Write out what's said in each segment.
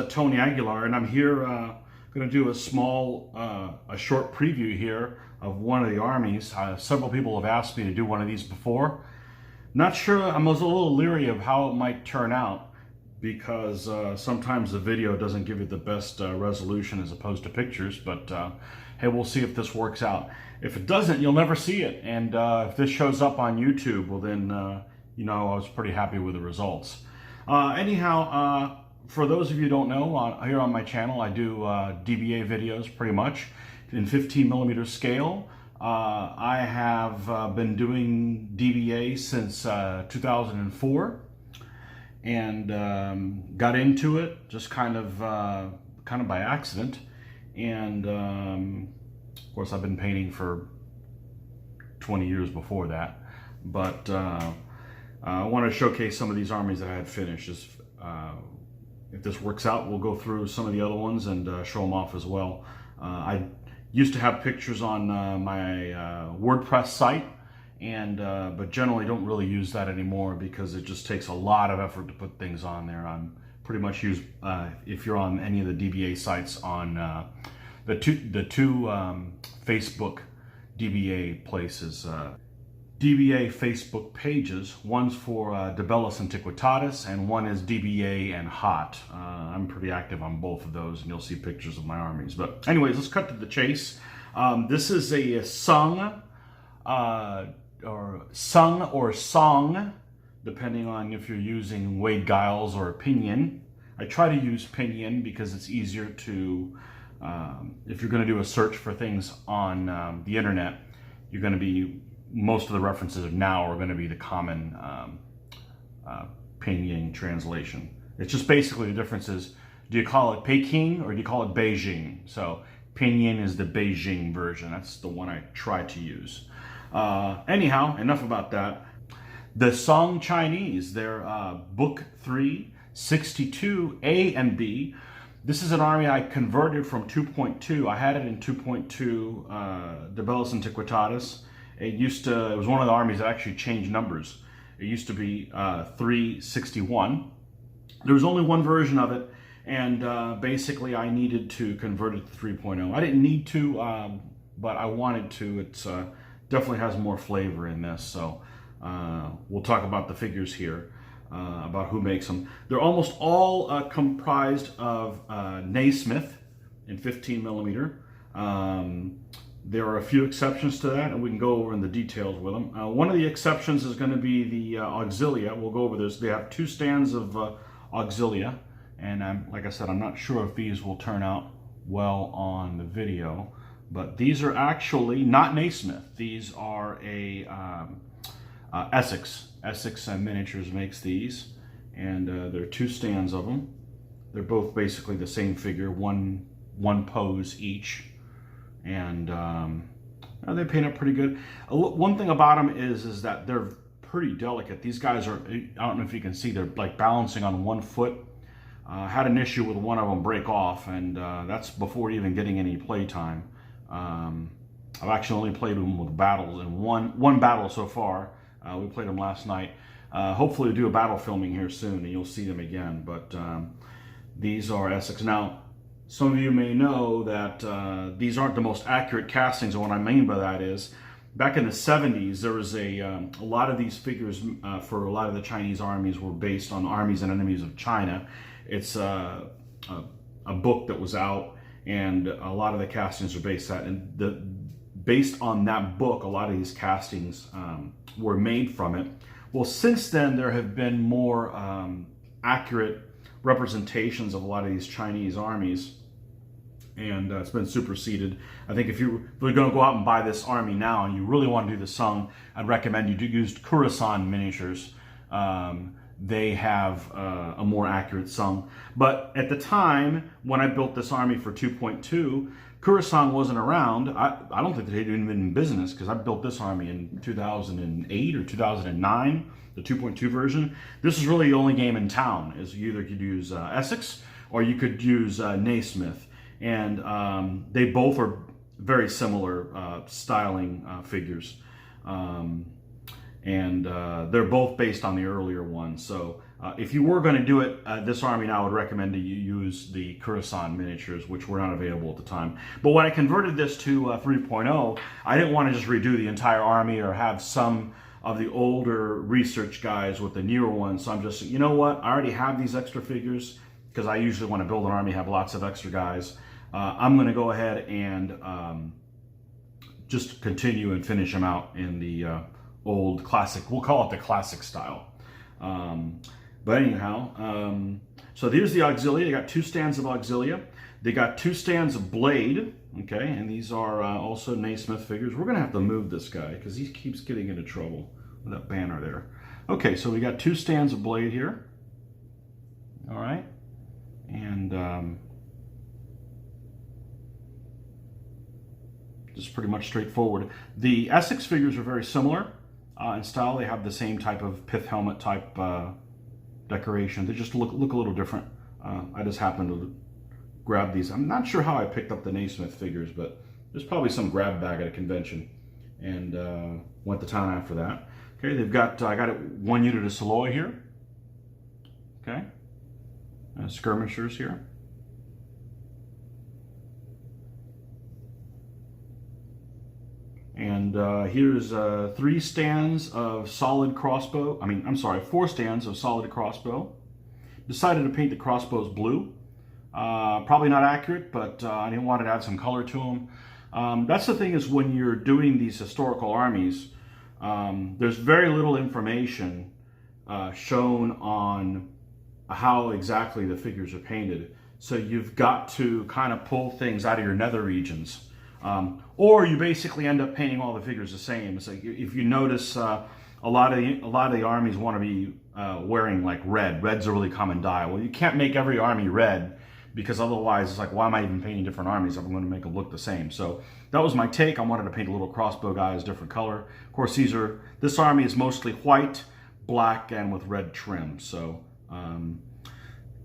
Tony Aguilar, and I'm here going to do a short preview here of one of the armies. Several people have asked me to do one of these before. Not sure, I was a little leery of how it might turn out because sometimes the video doesn't give you the best resolution as opposed to pictures, but hey, we'll see if this works out. If it doesn't, you'll never see it, and if this shows up on YouTube, well then, you know, I was pretty happy with the results. Anyhow, for those of you who don't know, here on my channel I do DBA videos pretty much in 15mm scale. I have been doing DBA since 2004 and got into it just kind of by accident, and of course I've been painting for 20 years before that, but I want to showcase some of these armies that I had finished. If this works out, we'll go through some of the other ones and show them off as well. I used to have pictures on my WordPress site, and but generally don't really use that anymore because it just takes a lot of effort to put things on there. I'm pretty much use if you're on any of the DBA sites on the two Facebook DBA places. DBA Facebook pages. One's for De Bellis Antiquitatis, and one is DBA and Hot. I'm pretty active on both of those, and you'll see pictures of my armies. But anyways, let's cut to the chase. This is a Song, or Song, depending on if you're using Wade Giles or Pinyin. I try to use Pinyin because it's easier to, if you're going to do a search for things on the internet, you're going to be, most of the references now are going to be the common Pinyin translation. It's just basically the difference is, do you call it Peking or do you call it Beijing? So Pinyin is the Beijing version. That's the one I try to use. Anyhow, enough about that. The Song Chinese, their Book 3, 62A and B. This is an army I converted from 2.2. I had it in 2.2 De Bellis Antiquitatis. It was one of the armies that actually changed numbers. It used to be 361. There was only one version of it, and basically I needed to convert it to 3.0. I didn't need to, but I wanted to. It's definitely has more flavor in this, so we'll talk about the figures here, about who makes them. They're almost all comprised of Naismith in 15mm. There are a few exceptions to that, and we can go over in the details with them. One of the exceptions is going to be the Auxilia. We'll go over this. They have two stands of Auxilia, and like I said, I'm not sure if these will turn out well on the video, but these are actually not Naismith. These are a Essex. Essex Miniatures makes these, and there are two stands of them. They're both basically the same figure, one pose each. And they paint up pretty good. One thing about them is that they're pretty delicate. These guys are, I don't know if you can see, they're like balancing on one foot. Had an issue with one of them break off, and that's before even getting any play time. I've actually only played them with battles, and one battle so far. We played them last night. Hopefully we'll do a battle filming here soon, and you'll see them again. But these are Essex. Now, some of you may know that these aren't the most accurate castings, and what I mean by that is, back in the 70s, there was a lot of these figures for a lot of the Chinese armies were based on Armies and Enemies of China. It's a book that was out, and a lot of the castings are based on that. And based on that book, a lot of these castings were made from it. Well, since then, there have been more accurate representations of a lot of these Chinese armies, and it's been superseded. I think if you're going to go out and buy this army now and you really want to do the Song, I'd recommend you do use Khorasan Miniatures. They have a more accurate Song. But at the time when I built this army for 2.2, Khorasan wasn't around. I don't think they'd even been in business, because I built this army in 2008 or 2009, the 2.2 version. This is really the only game in town. Is you either could use Essex or you could use Naismith. And they both are very similar styling figures. And they're both based on the earlier one. So If you were going to do it, this army now, I would recommend that you use the Khorasan miniatures, which were not available at the time. But when I converted this to 3.0, I didn't want to just redo the entire army or have some of the older research guys with the newer ones. So I'm just, you know what, I already have these extra figures, because I usually want to build an army, have lots of extra guys. I'm going to go ahead and just continue and finish them out in the old classic, we'll call it the classic style. But anyhow, so here's the auxilia. They got 2 stands of auxilia. They got 2 stands of blade, okay, and these are also Naismith figures. We're gonna have to move this guy because he keeps getting into trouble with that banner there. Okay, so we got 2 stands of blade here. All right, and just pretty much straightforward. The Essex figures are very similar in style. They have the same type of pith helmet type decoration. They just look a little different. I just happened to grab these. I'm not sure how I picked up the Naismith figures, but there's probably some grab bag at a convention, and went to town after that. Okay, they've got I got 1 unit of Saloy here. Okay, skirmishers here. And here's 3 stands of solid crossbow. I'm sorry, 4 stands of solid crossbow. Decided to paint the crossbows blue. Probably not accurate, but I didn't want to add some color to them. That's the thing, is when you're doing these historical armies, there's very little information shown on how exactly the figures are painted. So you've got to kind of pull things out of your nether regions. Or you basically end up painting all the figures the same. It's like, if you notice, a lot of the armies want to be wearing like red. Red's a really common dye. Well, you can't make every army red, because otherwise it's like, why am I even painting different armies if I'm going to make them look the same? So that was my take. I wanted to paint a little crossbow guys different color. Of course, this army is mostly white, black, and with red trim. So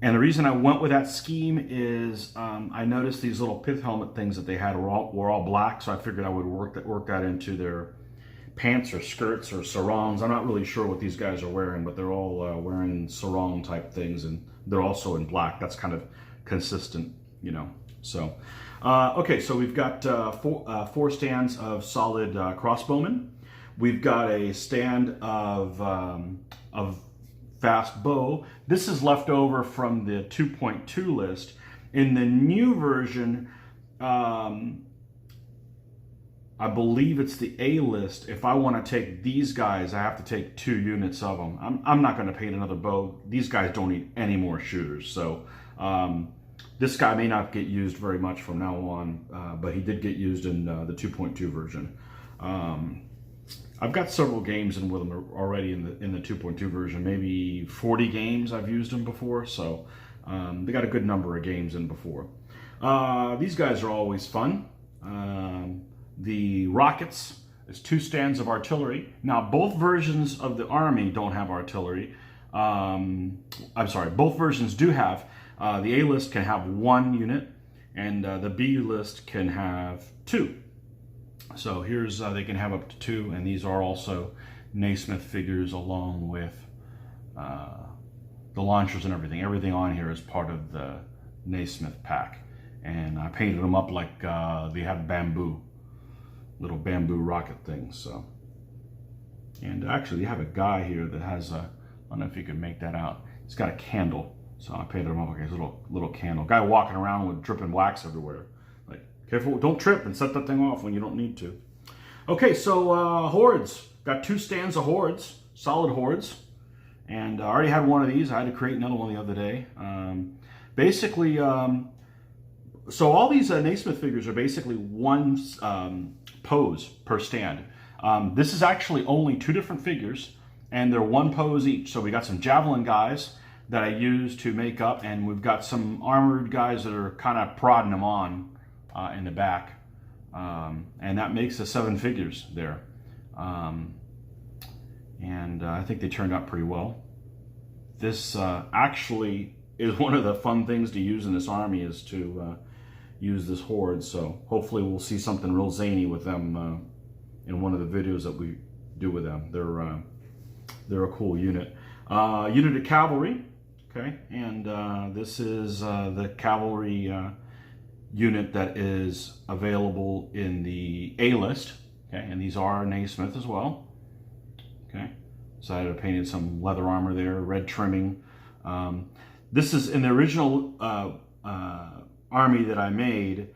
and the reason I went with that scheme is I noticed these little pith helmet things that they had were all black, so I figured I would work that into their pants or skirts or sarongs. I'm not really sure what these guys are wearing, but they're all wearing sarong type things, and they're also in black. That's kind of consistent, you know. So okay, so we've got 4 stands of solid crossbowmen. We've got a stand of fast bow. This is left over from the 2.2 list. In the new version, I believe it's the A list. If I want to take these guys, I have to take 2 units of them. I'm not going to paint another bow. These guys don't need any more shooters. So this guy may not get used very much from now on, but he did get used in the 2.2 version. I've got several games in with them already in the 2.2 version. Maybe 40 games I've used them before, so they got a good number of games in before. These guys are always fun. The rockets is 2 stands of artillery. Now, both versions of the army don't have artillery. I'm sorry, both versions do have. The A list can have 1 unit, and the B list can have 2. So here's, they can have up to 2, and these are also Naismith figures along with the launchers and everything. Everything on here is part of the Naismith pack. And I painted them up like they had little bamboo rocket things. So, and actually they have a guy here that has I don't know if you can make that out. He's got a candle. So I painted him up like his little candle. Guy walking around with dripping wax everywhere. Careful, don't trip and set that thing off when you don't need to. Okay, so hordes. Got 2 stands of hordes, solid hordes. And I already had one of these. I had to create another one the other day. Basically, so all these Naismith figures are basically 1 pose per stand. This is actually only 2 different figures, and they're 1 pose each. So we got some javelin guys that I used to make up, and we've got some armored guys that are kind of prodding them on in the back, and that makes the 7 figures there, and I think they turned out pretty well. This actually is one of the fun things to use in this army, is to use this horde, so hopefully we'll see something real zany with them in one of the videos that we do with them. They're a cool unit. Unit of cavalry, okay, and this is the cavalry unit that is available in the A list, okay, and these are Naismith as well, okay. So I painted some leather armor there, red trimming. This is in the original army that I made.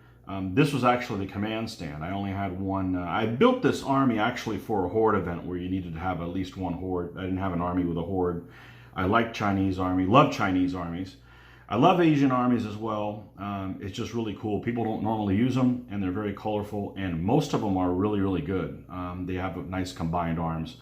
This was actually the command stand. I only had one. I built this army actually for a horde event where you needed to have at least one horde. I didn't have an army with a horde. I like Chinese army, love Chinese armies. I love Asian armies as well. It's just really cool. People don't normally use them, and they're very colorful, and most of them are really, really good. They have nice combined arms.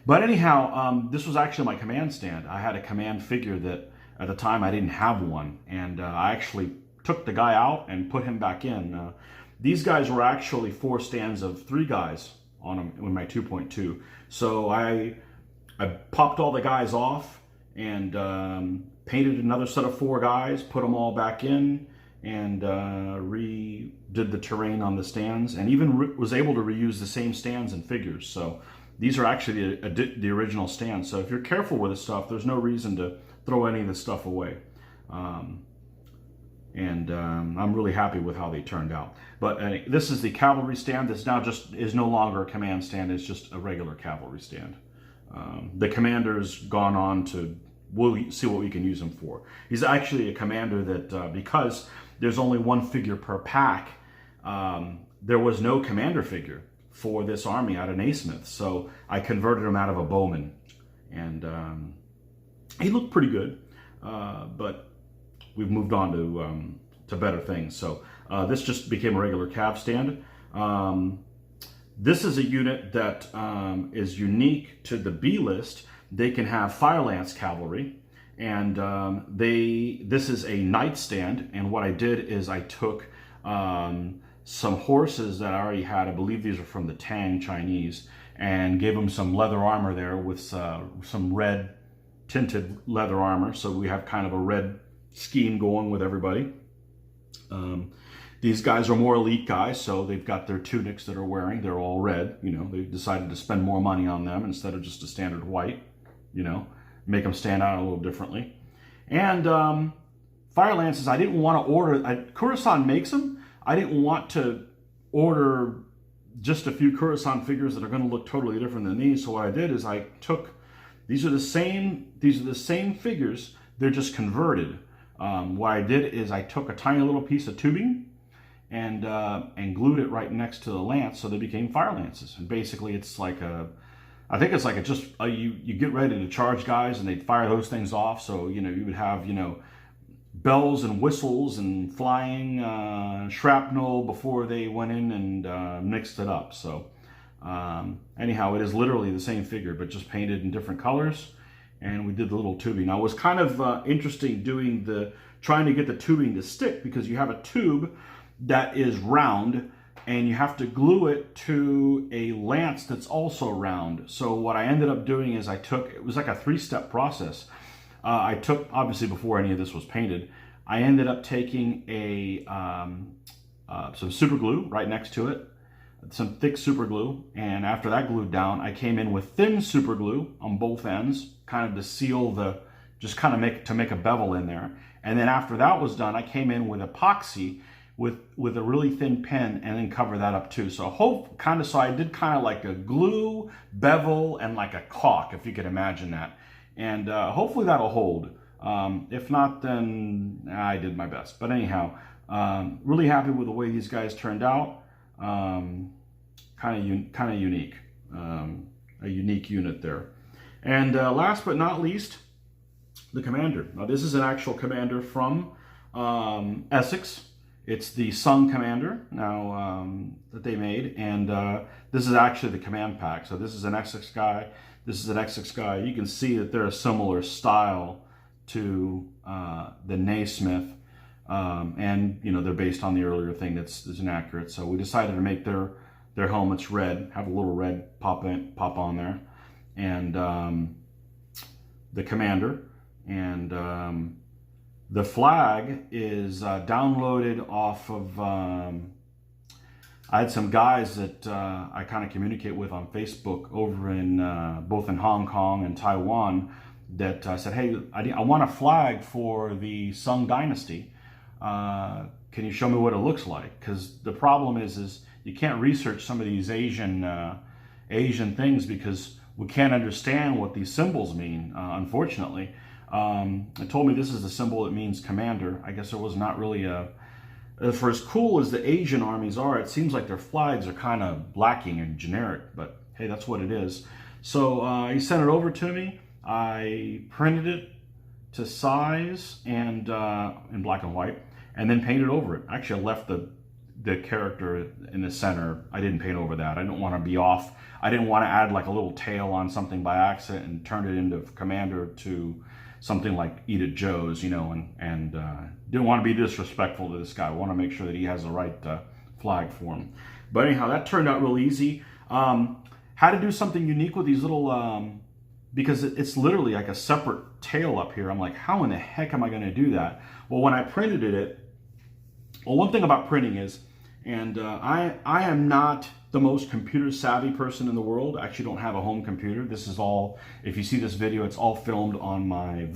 But anyhow, this was actually my command stand. I had a command figure that at the time I didn't have one, and I actually took the guy out and put him back in. These guys were actually 4 stands of 3 guys on them with my 2.2. So I popped all the guys off and painted another set of 4 guys, put them all back in, and redid the terrain on the stands, and even was able to reuse the same stands and figures. So these are actually the original stands. So if you're careful with this stuff, there's no reason to throw any of this stuff away. I'm really happy with how they turned out. But this is the cavalry stand. This now just is no longer a command stand. It's just a regular cavalry stand. The commander's gone on to, we'll see what we can use him for. He's actually a commander that, because there's only 1 figure per pack, there was no commander figure for this army out of Naismith. So I converted him out of a bowman. And he looked pretty good, but we've moved on to better things. So this just became a regular cav stand. This is a unit that is unique to the B list. They can have fire lance cavalry, and this is a night stand. And what I did is I took some horses that I already had. I believe these are from the Tang Chinese, and gave them some leather armor there with some red tinted leather armor. So we have kind of a red scheme going with everybody. These guys are more elite guys, so they've got their tunics that are wearing. They're all red. You know, they decided to spend more money on them instead of just a standard white. You know, make them stand out a little differently. And fire lances, I didn't want to order. Coruscant makes them. I didn't want to order just a few Coruscant figures that are going to look totally different than these. So what I did is I took, these are the same figures. They're just converted. What I did is I took a tiny little piece of tubing and glued it right next to the lance, so they became fire lances. And basically, it's like I think it's like you get ready to charge guys, and they'd fire those things off. So you know, you would have, you know, bells and whistles and flying shrapnel before they went in and mixed it up. So anyhow, it is literally the same figure, but just painted in different colors. And we did the little tubing. Now, it was kind of interesting trying to get the tubing to stick, because you have a tube that is round and you have to glue it to a lance that's also round. So what I ended up doing is it was like a 3-step process. I took, obviously before any of this was painted, I ended up taking some super glue right next to it, some thick super glue, and after that glued down, I came in with thin super glue on both ends, kind of to seal just kind of make a bevel in there. And then after that was done, I came in with epoxy with a really thin pen, and then cover that up too. So so I did kind of like a glue, bevel, and like a caulk, if you could imagine that. And hopefully that'll hold. If not, then I did my best. But anyhow, really happy with the way these guys turned out. Kind of unique, a unique unit there. And last but not least, the commander. Now this is an actual commander from Essex. It's the Sung commander now that they made, and this is actually the command pack. So this is an Essex guy. This is an Essex guy. You can see that they're a similar style to the Naismith, and you know, they're based on the earlier thing that's inaccurate. So we decided to make their helmets red, have a little red pop on there, and the commander, and the flag is downloaded off of. I had some guys that I kind of communicate with on Facebook over in both in Hong Kong and Taiwan that said, hey, I want a flag for the Song Dynasty. Can you show me what it looks like? Because the problem is you can't research some of these Asian things because we can't understand what these symbols mean, unfortunately. It told me this is the symbol that means commander. I guess there was not really for as cool as the Asian armies are, it seems like their flags are kind of lacking and generic, but hey, that's what it is. So he sent it over to me. I printed it to size and in black and white, and then painted over it. Actually, I left the character in the center. I didn't paint over that. I didn't want to be off. I didn't want to add like a little tail on something by accident and turn it into commander to something like Eat It Joe's, you know, and didn't want to be disrespectful to this guy. I want to make sure that he has the right flag for him. But anyhow, that turned out real easy. How to do something unique with these little, because it's literally like a separate tail up here. I'm like, how in the heck am I going to do that? Well, when I printed it, well, one thing about printing is, and I am not the most computer savvy person in the world. I actually don't have a home computer. This is all, if you see this video, it's all filmed on my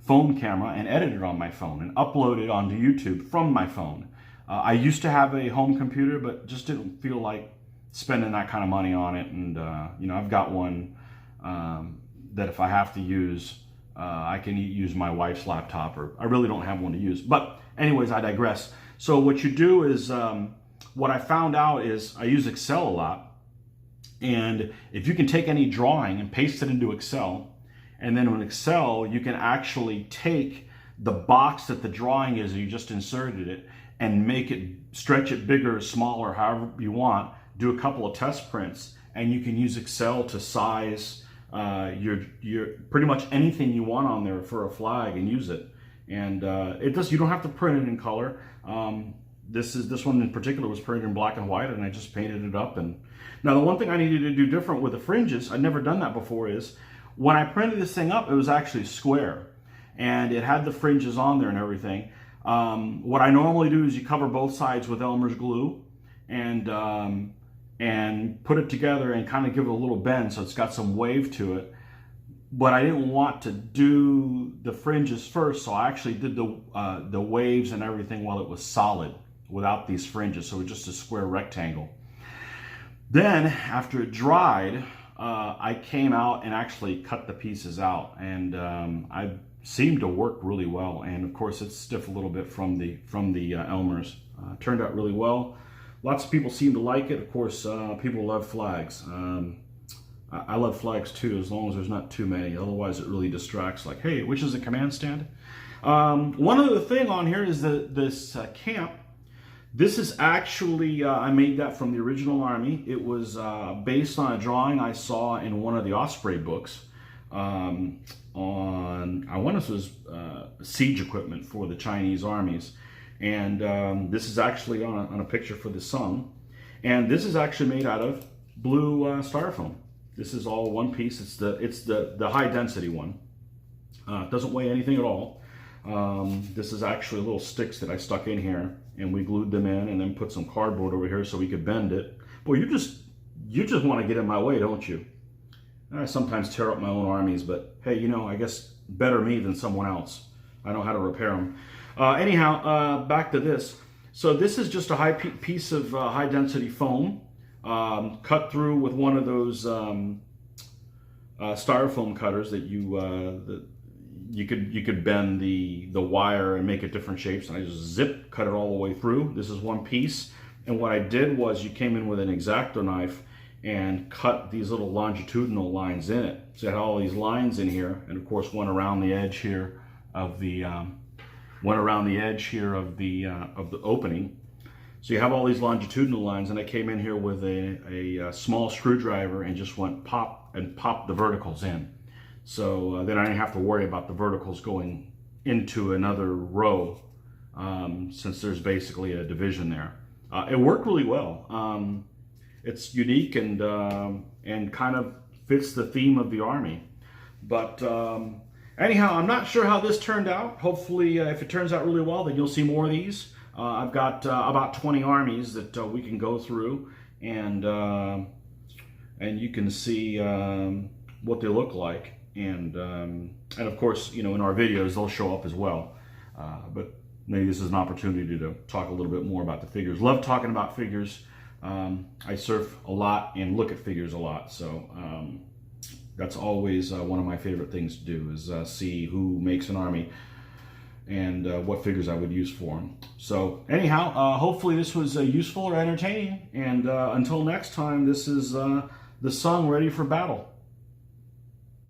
phone camera and edited on my phone and uploaded onto YouTube from my phone. I used to have a home computer, but just didn't feel like spending that kind of money on it. And you know, I've got one that if I have to use, I can use my wife's laptop, or I really don't have one to use. But anyways, I digress. So what you do is, what I found out is I use Excel a lot. And if you can take any drawing and paste it into Excel, and then in Excel, you can actually take the box that the drawing is, you just inserted it, and make it, stretch it bigger or smaller, however you want, do a couple of test prints, and you can use Excel to size your pretty much anything you want on there for a flag and use it. And you don't have to print it in color. This one in particular was printed in black and white, and I just painted it up. And now the one thing I needed to do different with the fringes, I'd never done that before, is when I printed this thing up, it was actually square, and it had the fringes on there and everything. What I normally do is you cover both sides with Elmer's glue and put it together and kind of give it a little bend so it's got some wave to it. But I didn't want to do the fringes first, so I actually did the waves and everything while it was solid without these fringes, so it was just a square rectangle. Then after it dried, I came out and actually cut the pieces out, and I seemed to work really well. And of course, it's stiff a little bit from the Elmer's. Turned out really well. Lots of people seem to like it. Of course, people love flags. I love flags too, as long as there's not too many. Otherwise, it really distracts. Like, hey, which is the command stand? One other thing on here is this camp. This is actually, I made that from the original army. It was based on a drawing I saw in one of the Osprey books on, I want to say it was siege equipment for the Chinese armies. And this is actually on a picture for the Sung. And this is actually made out of blue styrofoam. This is all one piece. It's the high density one. It doesn't weigh anything at all. This is actually little sticks that I stuck in here, and we glued them in, and then put some cardboard over here so we could bend it. Boy, you just want to get in my way, don't you? I sometimes tear up my own armies, but hey, you know, I guess better me than someone else. I know how to repair them. Anyhow, back to this. So this is just a piece of high density foam. Cut through with one of those styrofoam cutters that you could bend the wire and make it different shapes, and I just zip cut it all the way through. This is one piece, and what I did was you came in with an X-Acto knife and cut these little longitudinal lines in it. So it had all these lines in here, and of course one around the edge here of the opening. So you have all these longitudinal lines, and I came in here with a small screwdriver and just went pop the verticals in. So then I didn't have to worry about the verticals going into another row, since there's basically a division there. It worked really well. It's unique and kind of fits the theme of the army. But anyhow, I'm not sure how this turned out. Hopefully, if it turns out really well, then you'll see more of these. I've got about 20 armies that we can go through, and you can see what they look like. and of course, you know, in our videos they'll show up as well. But maybe this is an opportunity to talk a little bit more about the figures. Love talking about figures. I surf a lot and look at figures a lot, so that's always one of my favorite things to do, is see who makes an army and what figures I would use for them. So anyhow, hopefully this was useful or entertaining, and until next time, this is the Song Ready for Battle.